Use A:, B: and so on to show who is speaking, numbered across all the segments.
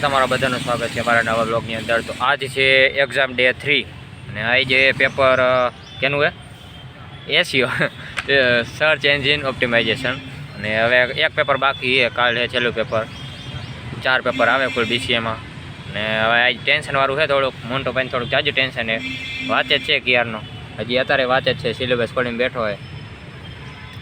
A: તમારા બધાનું સ્વાગત છે મારા નવા બ્લોગની અંદર। તો આજ છે એક્ઝામ ડે 3 અને આ જે પેપર કેનું હે એસીઓ સર્ચ એન્જિન ઓપ્ટિમાઇઝેશન અને હવે એક પેપર બાકી છે, કાલ છે છેલ્લું પેપર। 4 પેપર આવે કુલ બીસીએમાં અને હવે આજ ટેન્શનવાળું છે થોડુંક, મોન્ટો ભાઈને થોડુંક જાજુ ટેન્શન છે, વાંચે જ છે ક્યારનો, હજી અત્યારે વાંચે જ છે, સિલેબસ ખોલીને બેઠો હોય।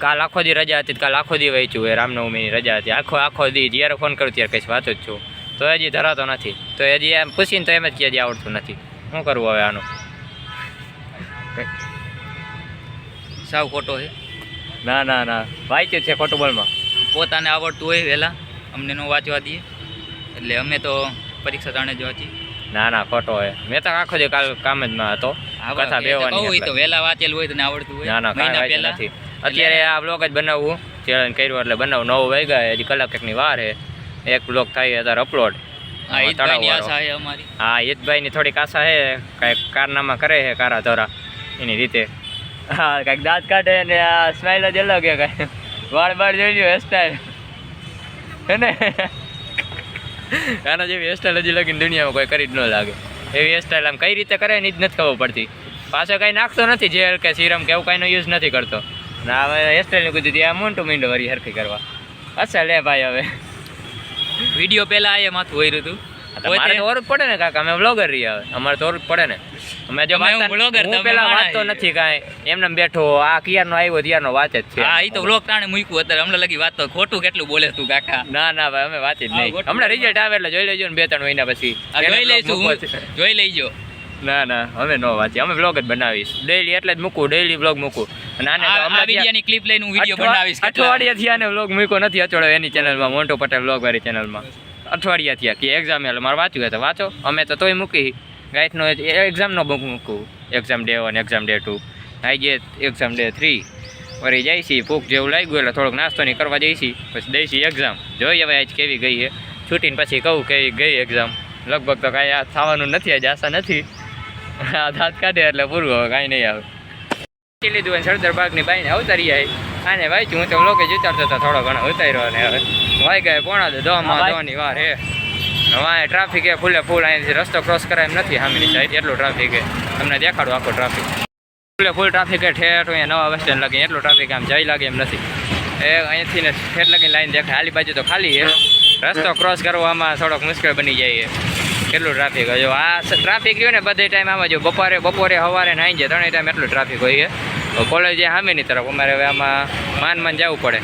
A: કાલ આખો દી રજા હતી, કાલ આખો દી વાંચ્યું હોય, રામનવમીની રજા હતી, આખો દી જ્યારે ફોન કરું ત્યારે કંઈ વાંચું જ છું, તો હજી ધરાતો નથી, તો હજી એમ પૂછીને તો એમ જ કે હજી આવડતું નથી, શું કરવું હવે આનું? સાવ ખોટો છે? ના ના ના, વાંચ્યું છે ખોટું બોલમાં,
B: પોતાને આવડતું હોય વહેલા અમને ન વાંચવા દઈએ એટલે અમે તો પરીક્ષા તાણે જ વાંચી।
A: ના ના ખોટો હોય, મેં તો આખો દી કાલ કામ જ માં હતો, કથા બેવાની
B: તો વહેલા વાંચેલું હોય તને આવડતું હોય।
A: ના ના કાંઈ વાંચ્યું નથી, અત્યારે આ બ્લોગ જ બનાવવું ચેલેન્જ કર્યું એટલે બનાવું, 9 વાગ્યા હજી કલાક એકની વાર છે, એક બ્લોગ થાય અત્યારે અપલોડ। હા ઈદભાઈની થોડીક આશા છે, કાંઈક કારનામા કરે છે કારા ધોરા એની રીતે। હા કાંઈક દાંત કાઢે ને આ સ્માઇલ જ અલગ છે, કાંઈ વાળ બાળ જોઈ લ્યો, હેરસ્ટાઈલ હે ને આના જેવી હેરસ્ટાઈલ હજી લગીને દુનિયામાં કોઈ કરી જ ન લાગે, એવી હેરસ્ટાઈલ આમ કઈ રીતે કરે ને એ જ નથી ખબર પડતી, પાછો કાંઈ નાખતો નથી, જેલ કે સિરમ કે એવું કાંઈનો યુઝ નથી કરતો, ને હવે હેરસ્ટાઈલની કીધું ત્યાં મોન્ટું મીંડો વળી હરખી કરવા। અચ્છા લે ભાઈ, હવે
B: વિડીયો પહેલા આ માથું હોયરું હતું,
A: મારે તો ઓર પડે ને કાકા, અમે બ્લોગર રહી, હવે અમારે તો ઓર પડે ને, અમે જો હું પેલા વાંચતો નથી કાંઈ, એમને બેઠો આ ક્યારનો આવ્યો ત્યારનો વાંચે જ છે।
B: હા એ તો બ્લોગ તાણે મૂક્યું, અત્યારે હમણાં લગી વાત તો ખોટું કેટલું બોલે તું કાકા?
A: ના ના ભાઈ અમે વાંચી જ નહીં, હમણાં રિઝલ્ટ આવે એટલે જોઈ લેજો ને 2-3 મહિના પછી
B: જોઈ લઈજો।
A: ના ના અમે ન વાંચીએ, અમે બ્લોગ જ બનાવીશ ડેઈલી, એટલે જ મૂકું, ડેઈલી બ્લોગ મૂકું, અને આને
B: આ વિડિયોની ક્લિપ લઈને હું વિડિયો બનાવીશ।
A: અઠવાડિયાથી આને બ્લોગ મૂક્યો નથી અચોડો એની ચેનલમાં, મોન્ટો પટેલ બ્લોગ વાળી ચેનલમાં, અઠવાડિયા થયા કે એક્ઝામ એટલે મારે વાંચ્યું હોય તો વાંચો, અમે તો તોય મૂકી ગાઈડનો એક્ઝામનો બુક મૂકું, એક્ઝામ ડે 1 એક્ઝામ ડે 2 આવી જે એક્ઝામ ડે 3 વળી જાય છે, ભૂખ જેવું લાગ્યું એટલે થોડોક નાસ્તો નહીં કરવા જઈશી, પછી દઈશી એક્ઝામ, જોઈએ હવે આજ કેવી ગઈ છે, છૂટીને પછી કહું કેવી ગઈ એક્ઝામ, લગભગ તો કાંઈ આ થવાનું નથી, આજ આશા નથી, આ દાંત કાઢે એટલે પૂરું, હવે કાંઈ નહીં આવે। લીધું હોય સરદાર બાગની બાઈને અવતારી આવી, આને વાંચ્યું હું તો લોકો જ ઉતારતો હતો, થોડો ઘણો ઉતાર્યો, અને હવે વાઈ ગયા પોણા દોની વાર હે, હવે ટ્રાફિક એ ફૂલે ફૂલ, અહીંથી રસ્તો ક્રોસ કરાય એમ નથી, સામેની સાઈડ એટલું ટ્રાફિક છે, તમને દેખાડું આખો ટ્રાફિક ફૂલે ફૂલ ટ્રાફિક છે, ઠેઠ અહીંયા નવા બસ સ્ટેન્ડ લાગે એટલું ટ્રાફિક આમ જઈ લાગે એમ નથી, એ અહીંથી ને ઠેઠ લગીને લાઈન દેખાય, આલી બાજુ તો ખાલી છે, રસ્તો ક્રોસ કરવામાં થોડોક મુશ્કેલ બની જાય છે, કેટલું ટ્રાફિક હોય, જો આ ટ્રાફિક રહ્યું ને બધે ટાઈમ આમાં જો બપોરે સવારે નાઈ જાય, 3 ટાઈમ એટલું ટ્રાફિક હોય છે, કોલેજ સામેની તરફ અમારે હવે આમાં માન જવું પડે,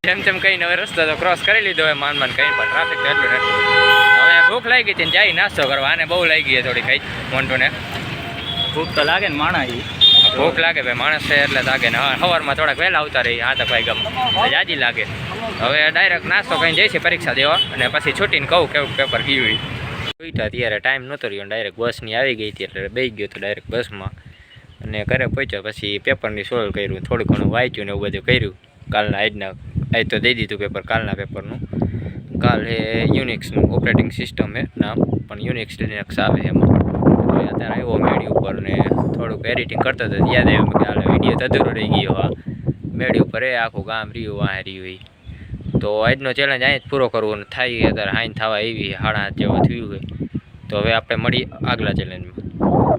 A: જેમ તેમ કહીને હવે રસ્તો તો ક્રોસ કરી લીધો હોય, માન કંઈ પણ ટ્રાફિક તો એટલું હવે ભૂખ લાગી હતી ને જાય નાસ્તો કરવા, આને બહુ લાગી છે થોડી ખાઈ મોન્ટોને,
B: ભૂખ તો લાગે ને માણસ,
A: ભૂખ લાગે ભાઈ માણસ છે એટલે લાગે ને, સવારમાં થોડાક વહેલા આવતા રહી, હા તો ભાઈ ગમે જાજી લાગે, હવે ડાયરેક્ટ નાસ્તો કરીને જઈશે પરીક્ષા દેવા, અને પછી છૂટીને કહું કેવું પેપર ગયું જોઈતા, ત્યારે ટાઈમ નહોતો રહ્યો, ડાયરેક્ટ બસની આવી ગઈ હતી એટલે બેસી ગયો હતો ડાયરેક્ટ બસમાં, અને ઘરે પહોંચ્યો પછી પેપરની સોલ્વ કર્યું, થોડું ઘણું વાંચ્યું ને એવું બધું કર્યું, કાલના આજ તો દઈ દીધું પેપર, કાલના પેપરનું, કાલ એ યુનિક્સનું ઓપરેટિંગ સિસ્ટમ છે નામ, પણ યુનિક્સ લિનક્સ આવે એમાં, અત્યારે આવ્યો મેળી ઉપર ને થોડુંક એડિટિંગ કરતો હતો, યાદ આવ્યું કે હાલ વિડીયો તો અધૂરો રહી ગયો, આ મેળી ઉપર એ આખું ગામ રહ્યું વાં રહ્યું, તો આજનો ચેલેન્જ અહીં જ પૂરો કરવો થાય, અત્યારે હાઈન થવા એવી 7:30 જેવું થયું હોય, તો હવે આપણે મળી આગલા ચેલેન્જમાં।